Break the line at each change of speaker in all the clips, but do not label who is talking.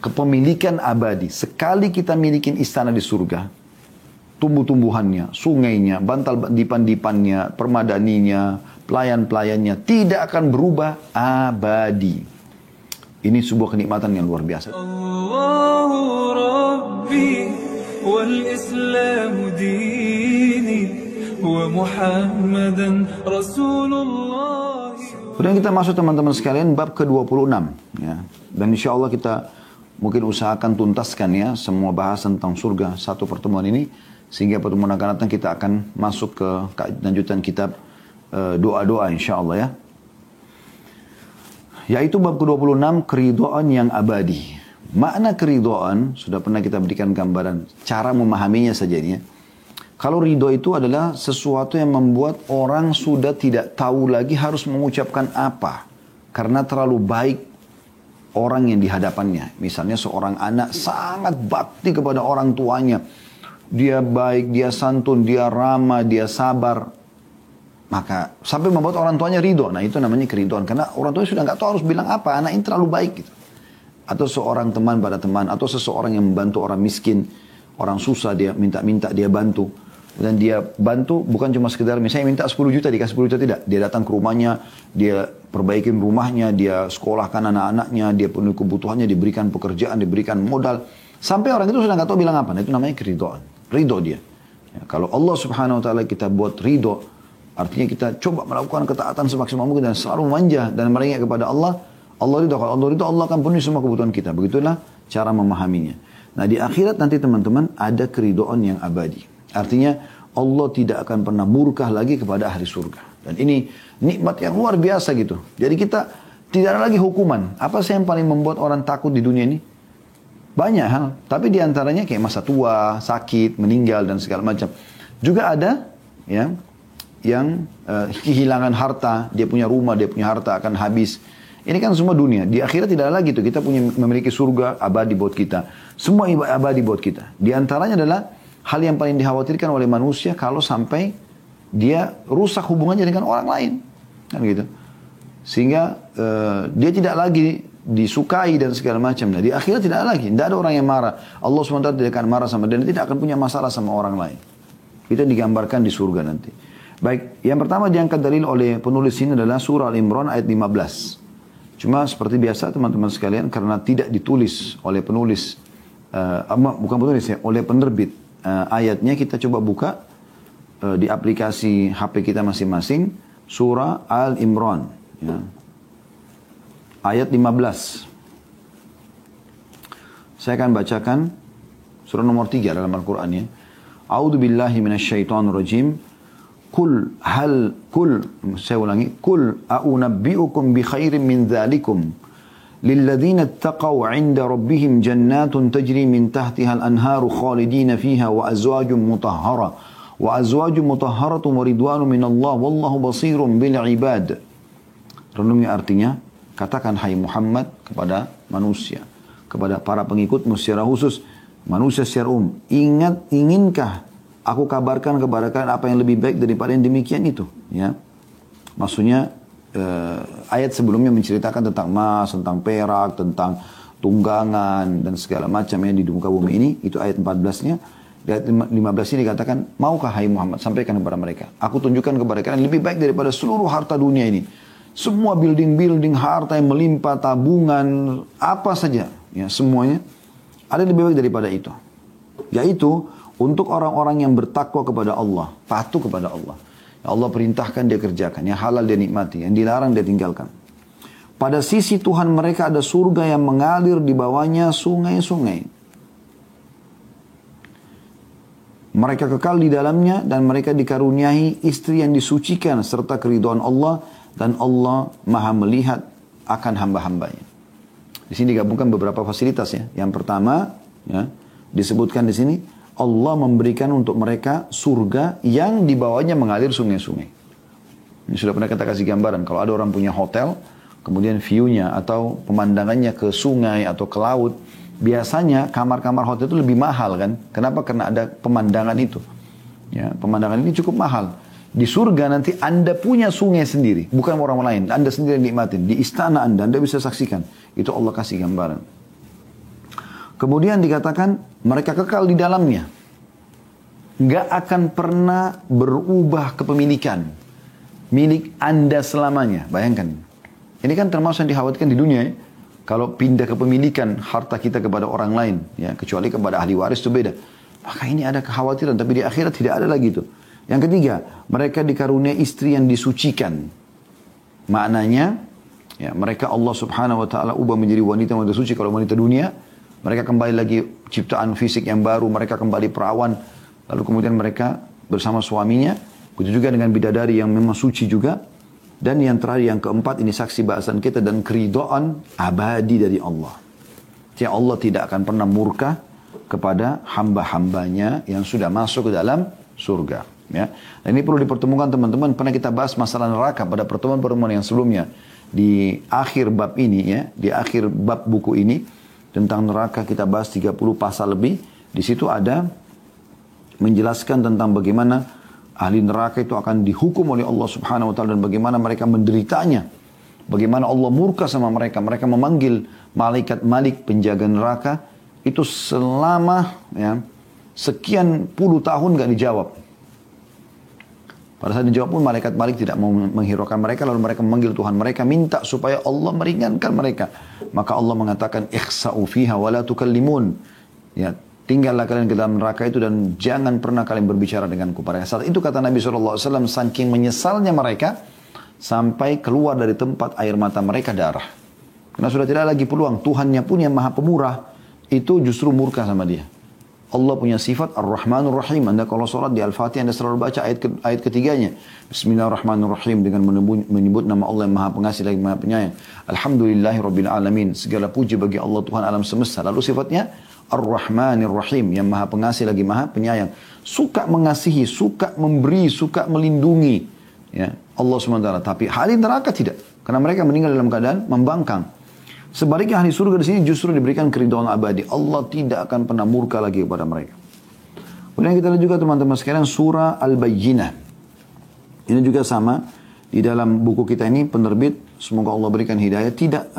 kepemilikan abadi. Sekali kita milikin istana di surga, tumbuh-tumbuhannya, sungainya, bantal dipan-dipannya, permadaninya, pelayan-pelayannya tidak akan berubah abadi. Ini sebuah kenikmatan yang luar biasa. Allahu Rabbi wal Islam dini wa Muhammadan Rasulullah. Kemudian kita masuk teman-teman sekalian bab ke-26 ya. Dan insya Allah kita mungkin usahakan tuntaskan ya semua bahasan tentang surga satu pertemuan ini, sehingga pertemuan akan datang kita akan masuk ke lanjutan kitab doa-doa insya Allah ya. Yaitu bab ke-26, keridhaan yang abadi. Makna keridhaan sudah pernah kita berikan gambaran, cara memahaminya saja ini ya. Kalau ridho itu adalah sesuatu yang membuat orang sudah tidak tahu lagi harus mengucapkan apa, karena terlalu baik orang yang di hadapannya. Misalnya seorang anak sangat bakti kepada orang tuanya. Dia baik, dia santun, dia ramah, dia sabar. Maka sampai membuat orang tuanya ridho. Nah itu namanya keridhaan. Karena orang tuanya sudah nggak tahu harus bilang apa. Anak ini terlalu baik gitu. Atau seorang teman pada teman. Atau seseorang yang membantu orang miskin. Orang susah dia minta-minta dia bantu. Dan dia bantu bukan cuma sekedar misalnya minta 10 juta dikasih 10 juta, tidak. Dia datang ke rumahnya. Dia perbaikin rumahnya. Dia sekolahkan anak-anaknya. Dia penuhi kebutuhannya. Diberikan pekerjaan. Diberikan modal. Sampai orang itu sudah nggak tahu bilang apa. Nah itu namanya keridhaan. Ridho dia. Ya, kalau Allah subhanahu wa ta'ala kita buat ridho, artinya kita coba melakukan ketaatan semaksimal mungkin dan selalu manja dan meringak kepada Allah. Allah ridho. Kalau Allah ridho, Allah akan penuhi semua kebutuhan kita. Begitulah cara memahaminya. Nah di akhirat nanti teman-teman ada keridhaan yang abadi. Artinya Allah tidak akan pernah murka lagi kepada ahli surga. Dan ini nikmat yang luar biasa gitu. Jadi kita tidak ada lagi hukuman. Apa sih yang paling membuat orang takut di dunia ini? Banyak hal. Tapi diantaranya kayak masa tua, sakit, meninggal dan segala macam. Juga ada ya yang kehilangan harta, dia punya rumah, dia punya harta akan habis. Ini kan semua dunia. Di akhirat tidak ada lagi itu. Kita memiliki surga abadi buat kita. Semua abadi buat kita. Di antaranya adalah hal yang paling dikhawatirkan oleh manusia kalau sampai dia rusak hubungannya dengan orang lain. Kan gitu. Sehingga dia tidak lagi disukai dan segala macam. Nah, di akhirat tidak ada lagi. Tidak ada orang yang marah. Allah SWT tidak akan marah sama dia. Dan tidak akan punya masalah sama orang lain. Itu digambarkan di surga nanti. Baik, yang pertama diangkat dalil oleh penulis ini adalah surah Al-Imran ayat 15. Cuma seperti biasa teman-teman sekalian, karena tidak ditulis oleh penulis, bukan penulis ya, oleh penerbit ayatnya, kita coba buka di aplikasi HP kita masing-masing, surah Al-Imran. Ya. Ayat 15. Saya akan bacakan surah nomor 3 dalam Al-Quran ya. A'udzu billahi minasyaitonir rajim. Saya ulangi, kul a'unabbi'ukum bi khairin min dzalikum lilladzina ittaqaw 'inda rabbihim jannatun tajri min tahtiha al-anharu khalidina fiha wa azwajun mutahharatun wa ridwanun minallah wallahu basirun bil ibad. Renungi artinya, katakan hai Muhammad kepada manusia, kepada para pengikutmu secara khusus, manusia secara inginkah aku kabarkan kepada kalian apa yang lebih baik daripada yang demikian itu, ya. Maksudnya ayat sebelumnya menceritakan tentang emas, tentang perak, tentang tunggangan dan segala macam yang di muka bumi ini. Itu ayat 14-nya. Di ayat 15 ini dikatakan, maukah hai Muhammad sampaikan kepada mereka, aku tunjukkan kepada kalian lebih baik daripada seluruh harta dunia ini. Semua building-building, harta yang melimpah, tabungan, apa saja, ya semuanya ada lebih baik daripada itu. Yaitu untuk orang-orang yang bertakwa kepada Allah, patuh kepada Allah. Ya Allah perintahkan dia kerjakan, yang halal dia nikmati, yang dilarang dia tinggalkan. Pada sisi Tuhan mereka ada surga yang mengalir di bawahnya sungai-sungai. Mereka kekal di dalamnya dan mereka dikaruniai istri yang disucikan serta keridhaan Allah, dan Allah Maha melihat akan hamba-hambanya. Di sini digabungkan beberapa fasilitas ya. Yang pertama ya, disebutkan di sini Allah memberikan untuk mereka surga yang di bawahnya mengalir sungai-sungai. Ini sudah pernah kita kasih gambaran. Kalau ada orang punya hotel, kemudian view-nya atau pemandangannya ke sungai atau ke laut, biasanya kamar-kamar hotel itu lebih mahal kan? Kenapa? Karena ada pemandangan itu. Ya, pemandangan ini cukup mahal. Di surga nanti Anda punya sungai sendiri, bukan orang lain. Anda sendiri nikmatin. Di istana Anda bisa saksikan. Itu Allah kasih gambaran. Kemudian dikatakan mereka kekal di dalamnya. Nggak akan pernah berubah kepemilikan. Milik Anda selamanya. Bayangkan. Ini kan termasuk yang dikhawatirkan di dunia ya. Kalau pindah kepemilikan harta kita kepada orang lain. Ya, kecuali kepada ahli waris itu beda. Maka ini ada kekhawatiran. Tapi di akhirat tidak ada lagi itu. Yang ketiga, mereka dikaruniai istri yang disucikan. Maknanya, ya, mereka Allah subhanahu wa ta'ala ubah menjadi wanita suci. Kalau wanita dunia, mereka kembali lagi ciptaan fisik yang baru. Mereka kembali perawan. Lalu kemudian mereka bersama suaminya. Begitu juga dengan bidadari yang memang suci juga. Dan yang terakhir, yang keempat, ini saksi bahasan kita dan keridhaan abadi dari Allah. Jadi Allah tidak akan pernah murka kepada hamba-hambanya yang sudah masuk ke dalam surga. Ya. Dan ini perlu dipertemukan teman-teman. Pernah kita bahas masalah neraka pada pertemuan-pertemuan yang sebelumnya. Di akhir bab ini, ya, di akhir bab buku ini, tentang neraka kita bahas 30 pasal lebih. Di situ ada menjelaskan tentang bagaimana ahli neraka itu akan dihukum oleh Allah subhanahu wa ta'ala dan bagaimana mereka menderitanya. Bagaimana Allah murka sama mereka. Mereka memanggil malaikat Malik penjaga neraka itu selama ya, sekian puluh tahun gak dijawab. Pada saat dijawab pun malaikat Malik tidak mau menghiraukan mereka. Lalu mereka memanggil Tuhan mereka minta supaya Allah meringankan mereka. Maka Allah mengatakan ikhsa'u fiha wa la tukallimun. Ya, tinggallah kalian ke dalam neraka itu dan jangan pernah kalian berbicara denganku. Pada saat itu kata Nabi SAW, saking menyesalnya mereka, sampai keluar dari tempat air mata mereka darah. Karena sudah tidak lagi peluang. Tuhannya pun yang maha pemurah, itu justru murka sama dia. Allah punya sifat Ar-Rahmanur Rahim. Anda kalau sholat di Al-Fatihah, Anda selalu baca ayat ketiganya. Bismillahirrahmanirrahim. Dengan menyebut nama Allah yang maha pengasih lagi maha penyayang. Alhamdulillahirrabbilalamin. Segala puji bagi Allah Tuhan alam semesta. Lalu sifatnya Ar-Rahmanir Rahim, yang maha pengasih lagi maha penyayang. Suka mengasihi, suka memberi, suka melindungi. Ya, Allah SWT. Tapi ahli neraka tidak. Karena mereka meninggal dalam keadaan membangkang. Sebaliknya ahli surga di sini justru diberikan keridhaan abadi. Allah tidak akan pernah murka lagi kepada mereka. Kemudian kita lihat juga teman-teman sekalian surah Al-Bayyinah. Ini juga sama. Di dalam buku kita ini penerbit, semoga Allah berikan hidayah, tidak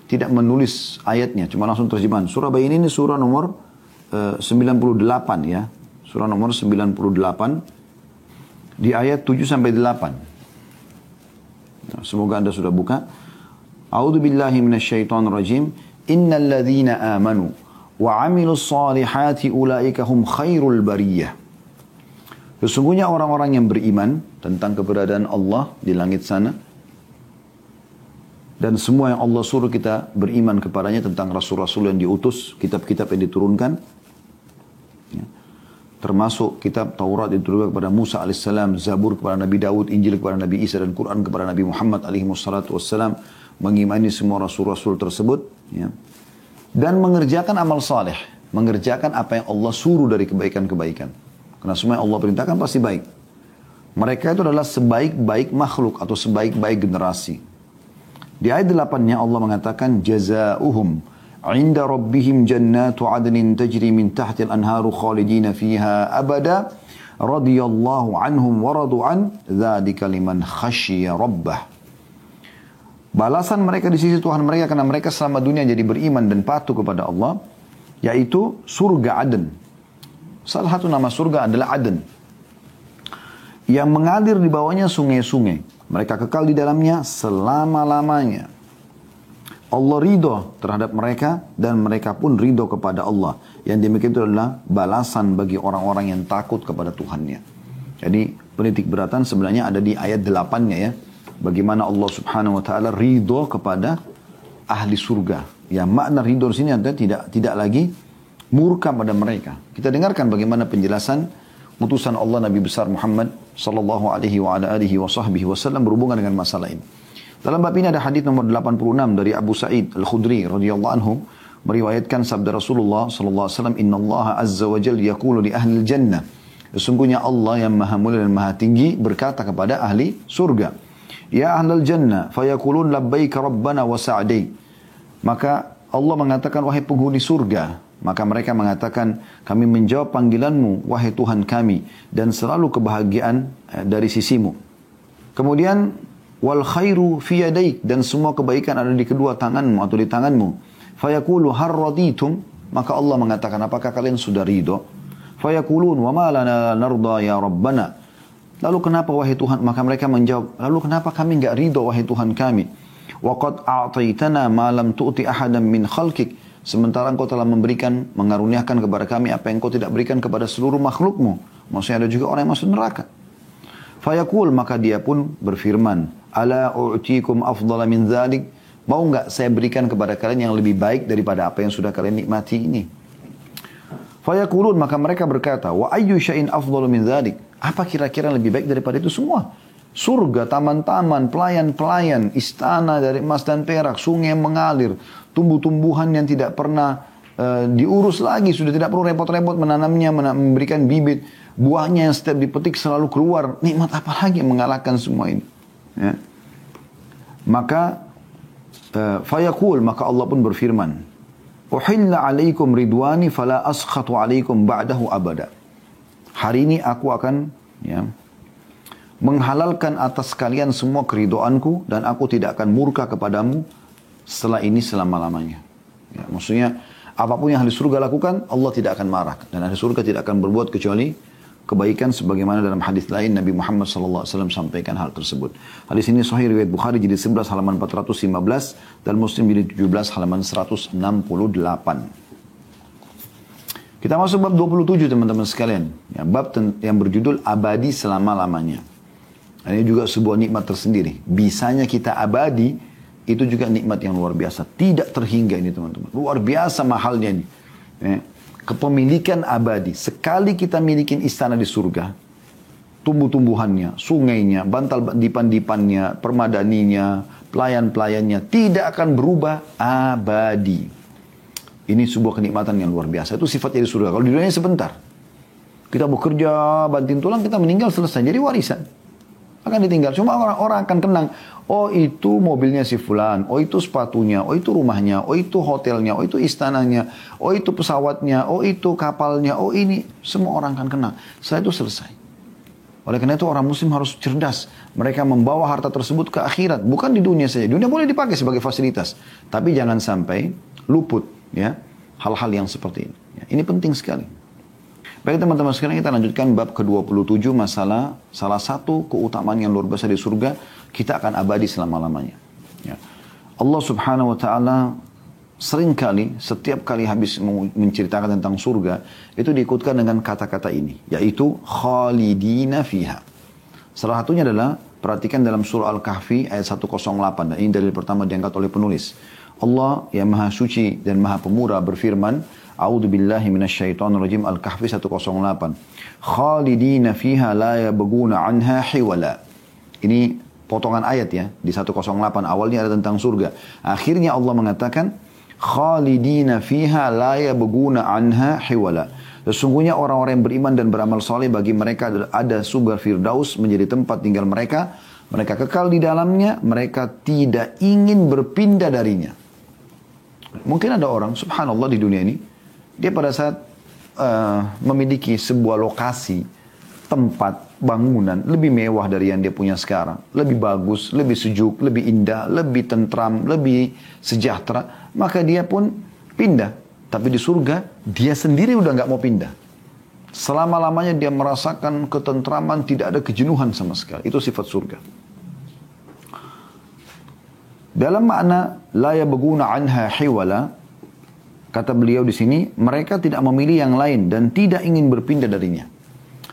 tidak menulis ayatnya, cuma langsung terjemahan. Surah Bayyinah ini surah nomor 98 ya. Surah nomor 98 di ayat 7 sampai 8. Nah, semoga Anda sudah buka. A'udzu billahi minasyaitonir rajim. Innal ladzina amanu wa 'amilus solihati ulaika hum khairul bariyah. Sesungguhnya orang-orang yang beriman tentang keberadaan Allah di langit sana, dan semua yang Allah suruh kita beriman kepadanya tentang rasul-rasul yang diutus, kitab-kitab yang diturunkan. Ya. Termasuk kitab Taurat yang diturunkan kepada Musa alaihissalam, Zabur kepada Nabi Daud, Injil kepada Nabi Isa, dan Quran kepada Nabi Muhammad alaihissalam. Mengimani semua rasul-rasul tersebut. Ya. Dan mengerjakan amal saleh. Mengerjakan apa yang Allah suruh dari kebaikan-kebaikan. Karena semua yang Allah perintahkan pasti baik. Mereka itu adalah sebaik-baik makhluk atau sebaik-baik generasi. Di ayat 8-nya Allah mengatakan jazaa'uhum 'inda rabbihim jannatu 'adnin tajri min tahtil anharu khalidina fiha abada radhiyallahu anhum wa radu an dzalika liman khasyiya rabbah. Balasan mereka di sisi Tuhan mereka karena mereka selama dunia jadi beriman dan patuh kepada Allah, yaitu surga Aden. Salah satu nama surga adalah Aden, yang mengalir di bawahnya sungai-sungai. Mereka kekal di dalamnya selama-lamanya. Allah ridho terhadap mereka dan mereka pun ridho kepada Allah. Yang demikian itu adalah balasan bagi orang-orang yang takut kepada Tuhannya. Jadi penitik beratan sebenarnya ada di ayat 8-nya ya. Bagaimana Allah subhanahu wa ta'ala ridho kepada ahli surga. Ya, makna ridho di sini adalah tidak lagi murka pada mereka. Kita dengarkan bagaimana penjelasan utusan Allah Nabi besar Muhammad sallallahu alaihi wa ala alihi wa sahbihi wasallam berhubungan dengan masalah ini. Dalam bab ini ada hadis nomor 86 dari Abu Sa'id Al-Khudri radhiyallahu anhu meriwayatkan sabda Rasulullah sallallahu alaihi wasallam, "Innallaha azza wa jalla yaqulu li ahli al-jannah." Sesungguhnya Allah yang Maha Mulia dan Maha Tinggi berkata kepada ahli surga, "Ya ahlal jannah, fayaqulun labbaika rabbana wa sa'dai." Maka Allah mengatakan, "Wahai penghuni surga." Maka mereka mengatakan, "Kami menjawab panggilanmu, wahai Tuhan kami, dan selalu kebahagiaan dari sisimu." Kemudian, "Wal khairu fi yadaik," dan semua kebaikan ada di kedua tanganmu atau di tanganmu. Fayaqulu har raditum, maka Allah mengatakan, apakah kalian sudah ridho? Fayaqulun wa ma lana narda ya rabbana. Lalu kenapa wahai Tuhan? Maka mereka menjawab, lalu kenapa kami enggak ridho wahai Tuhan kami? Wa qad a'taitana ma lam tu'ti ahadan min khalqik. Sementara engkau telah memberikan, mengaruniakan kepada kami apa yang engkau tidak berikan kepada seluruh makhlukmu. Maksudnya ada juga orang yang masuk neraka. Fayaqul, maka dia pun berfirman, ala u'tikum afdala min dzalik. Mau enggak saya berikan kepada kalian yang lebih baik daripada apa yang sudah kalian nikmati ini? Fayaqulun, maka mereka berkata, wa ayyu syai'in afdalu min dzalik? Apa kira-kira lebih baik daripada itu semua? Surga, taman-taman, pelayan-pelayan, istana dari emas dan perak, sungai yang mengalir, tumbuh-tumbuhan yang tidak pernah diurus lagi, sudah tidak perlu repot-repot menanamnya, memberikan bibit, buahnya yang setiap dipetik selalu keluar. Nikmat apa lagi yang mengalahkan semua ini? Ya. Maka fayaqul, maka Allah pun berfirman, uhilla alaikum ridwani fala askhatu alaikum ba'dahu abada. Hari ini aku akan menghalalkan atas kalian semua keridoanku dan aku tidak akan murka kepadamu setelah ini selama-lamanya. Ya, maksudnya apapun yang ahli surga lakukan, Allah tidak akan marah. Dan ahli surga tidak akan berbuat kecuali kebaikan sebagaimana dalam hadis lain Nabi Muhammad SAW sampaikan hal tersebut. Hadis ini sahih riwayat Bukhari jilid 11 halaman 415 dan Muslim jilid 17 halaman 168. Kita masuk bab 27 teman-teman sekalian. Ya, bab yang berjudul abadi selama-lamanya. Ini juga sebuah nikmat tersendiri. Bisanya kita abadi, itu juga nikmat yang luar biasa. Tidak terhingga ini teman-teman. Luar biasa mahalnya ini. Ya. Kepemilikan abadi. Sekali kita milikin istana di surga, tumbuh-tumbuhannya, sungainya, bantal dipan-dipannya, permadaninya, pelayan-pelayannya, tidak akan berubah abadi. Ini sebuah kenikmatan yang luar biasa. Itu sifatnya di surga. Kalau di dunia sebentar. Kita bekerja, banting tulang, kita meninggal, selesai. Jadi warisan. Akan ditinggal. Cuma orang-orang akan kenang. Oh itu mobilnya si fulan. Oh itu sepatunya. Oh itu rumahnya. Oh itu hotelnya. Oh itu istananya. Oh itu pesawatnya. Oh itu kapalnya. Oh ini. Semua orang akan kenang. Setelah itu selesai. Oleh karena itu orang muslim harus cerdas. Mereka membawa harta tersebut ke akhirat. Bukan di dunia saja. Dunia boleh dipakai sebagai fasilitas. Tapi jangan sampai luput. Ya, hal-hal yang seperti ini. Ya, ini penting sekali. Baik teman-teman sekarang kita lanjutkan bab ke-27 masalah salah satu keutamaan yang luar biasa di surga, kita akan abadi selama-lamanya. Ya. Allah Subhanahu wa taala seringkali setiap kali habis menceritakan tentang surga itu diikutkan dengan kata-kata ini, yaitu khalidina fiha. Salah satunya adalah perhatikan dalam surah Al-Kahfi ayat 108. Dan ini dalil pertama diangkat oleh penulis. Allah yang maha suci dan maha pemurah berfirman, A'udzu billahi minasyaitonir rajim, Al-Kahfi 108. Khalidina fiha la yabghuna anha hiwala. Ini potongan ayat ya di 108, awalnya ada tentang surga. Akhirnya Allah mengatakan khalidina fiha la yabghuna anha hiwala. Sesungguhnya orang-orang yang beriman dan beramal saleh bagi mereka ada surga Firdaus menjadi tempat tinggal mereka. Mereka kekal di dalamnya, mereka tidak ingin berpindah darinya. Mungkin ada orang, subhanallah di dunia ini, dia pada saat memiliki sebuah lokasi, tempat, bangunan lebih mewah dari yang dia punya sekarang. Lebih bagus, lebih sejuk, lebih indah, lebih tentram, lebih sejahtera. Maka dia pun pindah. Tapi di surga, dia sendiri udah nggak mau pindah. Selama-lamanya dia merasakan ketentraman, tidak ada kejenuhan sama sekali. Itu sifat surga. Dalam makna la yabghuna anha hiwala, kata beliau di sini, mereka tidak memilih yang lain dan tidak ingin berpindah darinya.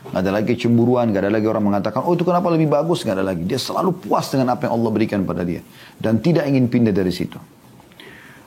Nggak ada lagi cemburuan, nggak ada lagi orang mengatakan, oh itu kenapa lebih bagus, nggak ada lagi. Dia selalu puas dengan apa yang Allah berikan pada dia dan tidak ingin pindah dari situ.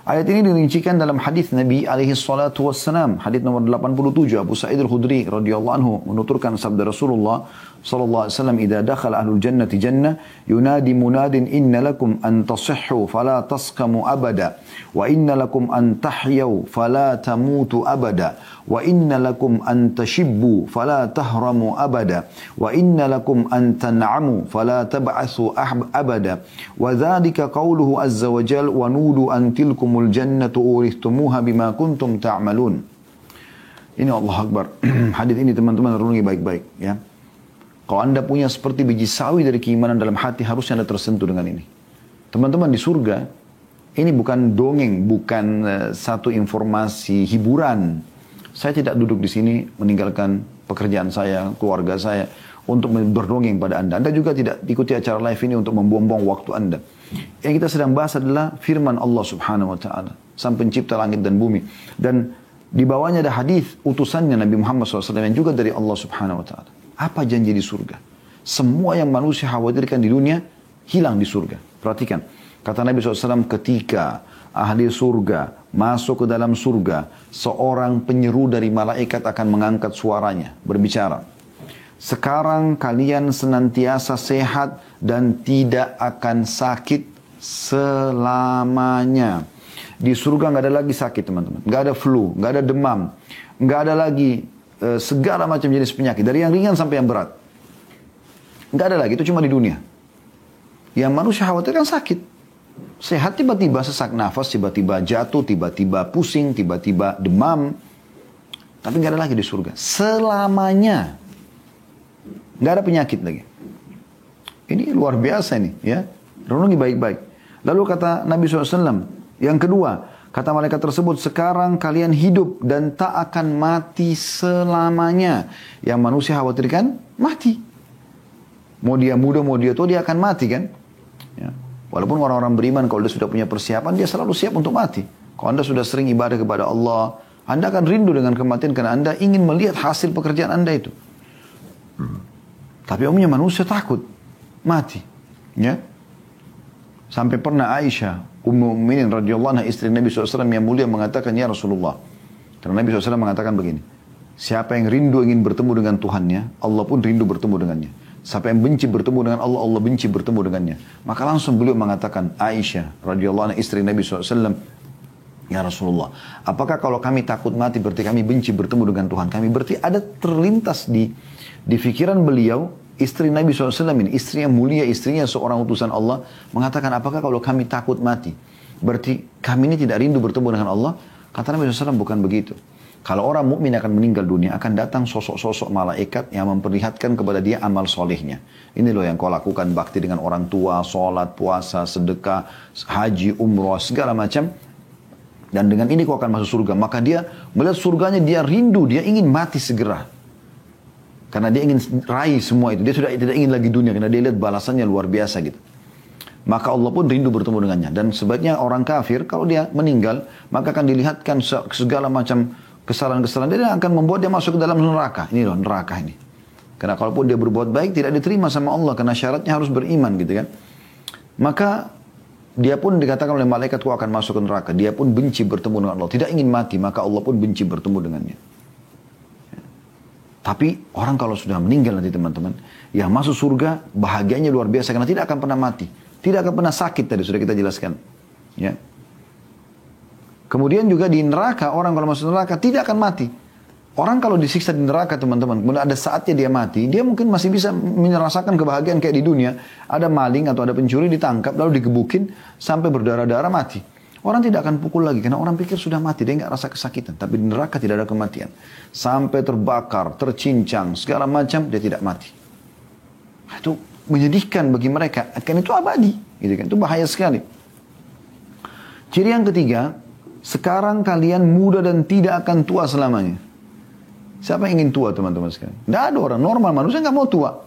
Ayat ini dirincikan dalam hadis Nabi alaihi salatu wassalam, hadis nomor 87, Abu Sa'id al-Khudri radhiyallahu anhu menuturkan sabda Rasulullah sallallahu alaihi wasallam, "Idza dakhala ahlul jannati jannah yunadi munadin inna lakum an tasihhu fala tasqamu abada wa inna lakum an tahyaw fala tamutu abada wa inna lakum an tashibbu fala tahramu abada wa inna lakum an tan'amu fala tab'athu abada wa dzalika qawluhu azza wa jalla wa nudu an tilkumul jannatu uristumuha bima kuntum ta'malun." Ini Allah Akbar. Hadis ini teman-teman renungi baik-baik ya. Kalau anda punya seperti biji sawi dari keimanan dalam hati, harusnya anda tersentuh dengan ini. Teman-teman di surga, Ini bukan dongeng, bukan satu informasi hiburan. Saya tidak duduk di sini meninggalkan pekerjaan saya, keluarga saya untuk berdongeng pada Anda. Anda juga tidak ikuti acara live ini untuk membuang-buang waktu Anda. Yang kita sedang bahas adalah firman Allah Subhanahu wa taala, Sang Pencipta langit dan bumi. Dan di bawahnya ada hadis utusannya Nabi Muhammad SAW yang juga dari Allah Subhanahu wa taala. Apa janji di surga? Semua yang manusia khawatirkan di dunia hilang di surga. Perhatikan, kata Nabi SAW, ketika ahli surga masuk ke dalam surga, seorang penyeru dari malaikat akan mengangkat suaranya, berbicara. Sekarang kalian senantiasa sehat dan tidak akan sakit selamanya. Di surga nggak ada lagi sakit, teman-teman. Nggak ada flu, nggak ada demam, nggak ada lagi segala macam jenis penyakit, dari yang ringan sampai yang berat. Nggak ada lagi, itu cuma di dunia. Yang manusia khawatir kan sakit. Sehat tiba-tiba sesak nafas, tiba-tiba jatuh, tiba-tiba pusing, tiba-tiba demam. Tapi nggak ada lagi di surga. Selamanya. Nggak ada penyakit lagi. Ini luar biasa nih, ya. Renungi baik-baik. Lalu kata Nabi SAW, yang kedua, kata malaikat tersebut, sekarang kalian hidup dan tak akan mati selamanya. Yang manusia khawatirkan, mati. Mau dia muda, mau dia tua, dia akan mati kan. Ya. Walaupun orang-orang beriman, kalau dia sudah punya persiapan, dia selalu siap untuk mati. Kalau Anda sudah sering ibadah kepada Allah, Anda akan rindu dengan kematian karena Anda ingin melihat hasil pekerjaan Anda itu. Tapi umumnya manusia takut mati. Ya. Sampai pernah Aisyah, Ummu Mukminin radhiyallahu anha, istri Nabi SAW yang mulia, mengatakan, ya Rasulullah. Karena Nabi SAW mengatakan begini, siapa yang rindu ingin bertemu dengan Tuhannya, Allah pun rindu bertemu dengannya. Siapa yang benci bertemu dengan Allah, Allah benci bertemu dengannya. Maka langsung beliau mengatakan, Aisyah radhiyallahu anha, istri Nabi SAW, ya Rasulullah, apakah kalau kami takut mati berarti kami benci bertemu dengan Tuhan kami? Berarti ada terlintas di pikiran beliau, istri Nabi SAW ini, istri yang mulia, istrinya seorang utusan Allah, mengatakan, apakah kalau kami takut mati berarti kami ini tidak rindu bertemu dengan Allah? Kata Nabi SAW, bukan begitu. Kalau orang mukmin akan meninggal dunia, akan datang sosok-sosok malaikat yang memperlihatkan kepada dia amal solehnya. Ini loh yang kau lakukan, bakti dengan orang tua, sholat, puasa, sedekah, haji, umroh, segala macam. Dan dengan ini kau akan masuk surga. Maka dia melihat surganya, dia rindu, dia ingin mati segera. Karena dia ingin raih semua itu. Dia sudah tidak ingin lagi dunia, karena dia lihat balasannya luar biasa gitu. Maka Allah pun rindu bertemu dengannya. Dan sebaiknya orang kafir, kalau dia meninggal, maka akan dilihatkan segala macam kesalahan-kesalahan dia akan membuat dia masuk ke dalam neraka. Ini loh neraka ini. Karena kalaupun dia berbuat baik tidak diterima sama Allah karena syaratnya harus beriman gitu kan. Maka dia pun dikatakan oleh malaikat kau akan masuk ke neraka. Dia pun benci bertemu dengan Allah. Tidak ingin mati, maka Allah pun benci bertemu dengannya. Tapi orang kalau sudah meninggal nanti teman-teman, yang masuk surga bahagianya luar biasa karena tidak akan pernah mati. Tidak akan pernah sakit tadi sudah kita jelaskan. Ya. Kemudian juga di neraka, orang kalau masuk neraka tidak akan mati. Orang kalau disiksa di neraka teman-teman, kemudian ada saatnya dia mati, dia mungkin masih bisa merasakan kebahagiaan kayak di dunia. Ada maling atau ada pencuri ditangkap, lalu digebukin sampai berdarah-darah mati. Orang tidak akan pukul lagi, karena orang pikir sudah mati, dia nggak rasa kesakitan. Tapi di neraka tidak ada kematian. Sampai terbakar, tercincang, segala macam, dia tidak mati. Itu menyedihkan bagi mereka, kan itu abadi. Gitu kan? Itu bahaya sekali. Ciri yang ketiga, sekarang kalian muda dan tidak akan tua selamanya. Siapa yang ingin tua teman-teman sekalian? Tidak ada orang normal, manusia nggak mau tua.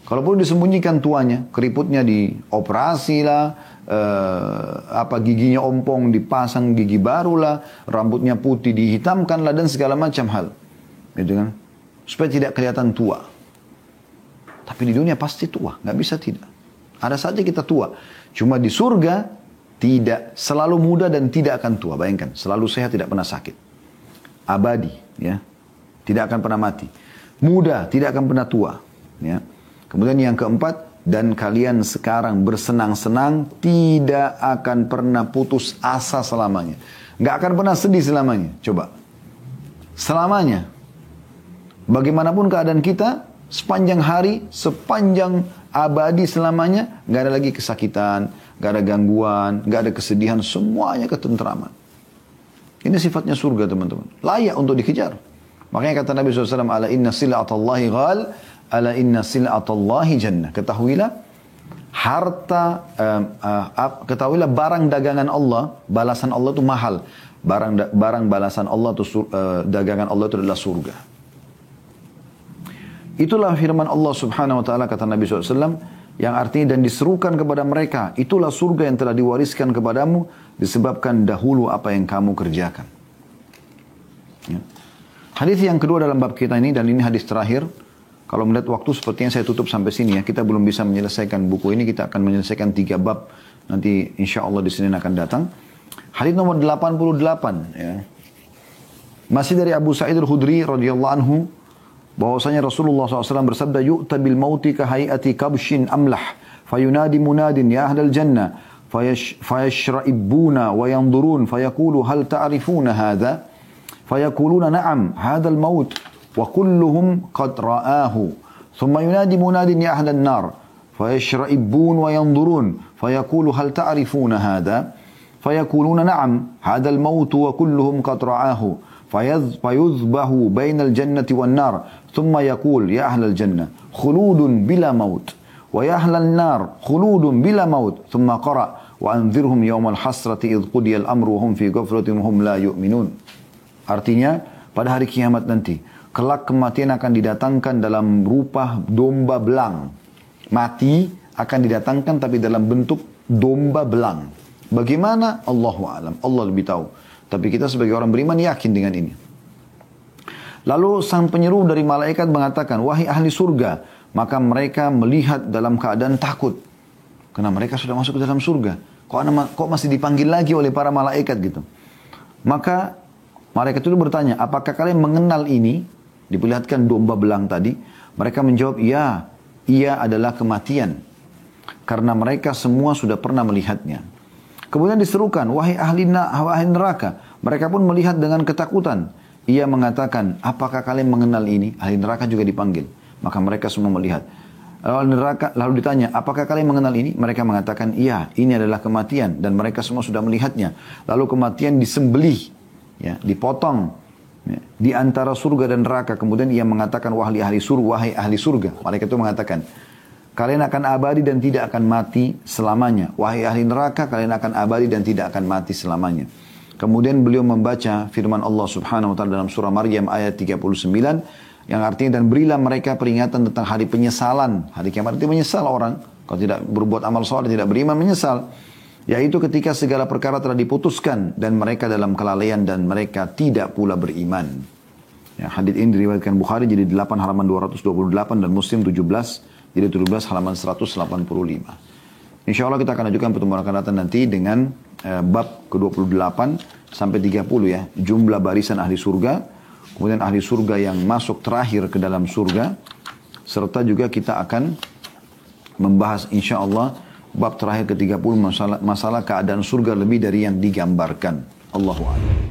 Kalau perlu disembunyikan tuanya, keriputnya dioperasi lah, giginya ompong dipasang gigi baru lah, rambutnya putih dihitamkan lah, dan segala macam hal. Gitu kan? Supaya tidak kelihatan tua. Tapi di dunia pasti tua, nggak bisa tidak. Ada saja kita tua. Cuma di surga, tidak, selalu muda dan tidak akan tua. Bayangkan, selalu sehat, tidak pernah sakit. Abadi, ya. Tidak akan pernah mati. Muda, tidak akan pernah tua. Ya. Kemudian yang keempat, dan kalian sekarang bersenang-senang, tidak akan pernah putus asa selamanya. Nggak akan pernah sedih selamanya. Coba. Selamanya. Bagaimanapun keadaan kita, sepanjang hari, sepanjang abadi selamanya, nggak ada lagi kesakitan, nggak ada gangguan, nggak ada kesedihan, semuanya ketentraman. Ini sifatnya surga teman-teman. Layak untuk dikejar. Makanya kata Nabi SAW, ala inna sil'atallahi ghal, ala inna sil'atallahi jannah. Ketahuilah, harta, ketahuilah barang dagangan Allah, balasan Allah itu mahal. Barang balasan Allah itu, dagangan Allah itu adalah surga. Itulah firman Allah subhanahu wa ta'ala, kata Nabi SAW, yang artinya dan diserukan kepada mereka, itulah surga yang telah diwariskan kepadamu disebabkan dahulu apa yang kamu kerjakan. Ya. Hadis yang kedua dalam bab kita ini, dan ini hadis terakhir. Kalau melihat waktu sepertinya saya tutup sampai sini ya. Kita belum bisa menyelesaikan buku ini. Kita akan menyelesaikan 3 bab. Nanti insya Allah di Senin akan datang. Hadis nomor 88. Ya. Masih dari Abu Sa'id al-Khudri radhiyallahu anhu. Bahwasanya Rasulullah SAW bersabda. Yu'ta bil mauti kahayati kabshin amlah. Fayunadi munadin ya ahlal jannah. Fayashra'ibuna wa yandurun. Fayakulu hal ta'rifuna hadha. Fayakuluna na'am hadha al-maut. وكلهم قد رآه ثم ينادي مناد يا أهل النار فيشرئبون وينظرون فيقول هل تعرفون هذا فيقولون نعم هذا الموت وكلهم قد رآه فيذبح بين الجنة والنار ثم يقول يا أهل الجنة خلود بلا موت ويا أهل النار خلود بلا موت ثم قرأ وأنذرهم يوم الحسرة إذ قضي الأمر وهم في غفلة وهم لا يؤمنون. Artinya pada hari kiamat nanti kelak kematian akan didatangkan dalam rupa domba belang. Mati akan didatangkan tapi dalam bentuk domba belang. Bagaimana? Allahu a'lam. Allah lebih tahu. Tapi kita sebagai orang beriman yakin dengan ini. Lalu sang penyeru dari malaikat mengatakan, wahai ahli surga. Maka mereka melihat dalam keadaan takut. Karena mereka sudah masuk ke dalam surga. Kok masih dipanggil lagi oleh para malaikat gitu. Maka malaikat itu bertanya, apakah kalian mengenal ini? Diperlihatkan domba belang tadi. Mereka menjawab, ya, ia adalah kematian. Karena mereka semua sudah pernah melihatnya. Kemudian diserukan, wahai ahli neraka. Mereka pun melihat dengan ketakutan. Ia mengatakan, apakah kalian mengenal ini? Ahli neraka juga dipanggil. Maka mereka semua melihat. Lalu ditanya, apakah kalian mengenal ini? Mereka mengatakan, iya, ini adalah kematian. Dan mereka semua sudah melihatnya. Lalu kematian disembelih, ya, dipotong di antara surga dan neraka. Kemudian ia mengatakan, wahai ahli surga. Malaikat itu mengatakan, kalian akan abadi dan tidak akan mati selamanya. Wahai ahli neraka, kalian akan abadi dan tidak akan mati selamanya. Kemudian beliau membaca firman Allah subhanahu wa ta'ala dalam surah Maryam ayat 39. Yang artinya, dan berilah mereka peringatan tentang hari penyesalan. Hari kiamat itu menyesal orang. Kalau tidak berbuat amal soleh, tidak beriman, menyesal. Yaitu ketika segala perkara telah diputuskan dan mereka dalam kelalaian dan mereka tidak pula beriman. Ya, hadits ini diriwayatkan Bukhari jadi 8 halaman 228 dan Muslim 17 jadi 17 halaman 185. Insya Allah kita akan lanjutkan pertemuan akan datang nanti dengan bab ke-28 sampai 30 ya. Jumlah barisan ahli surga. Kemudian ahli surga yang masuk terakhir ke dalam surga. Serta juga kita akan membahas insya Allah bab terakhir ke-30 masalah keadaan surga lebih dari yang digambarkan. Allahu a'lam.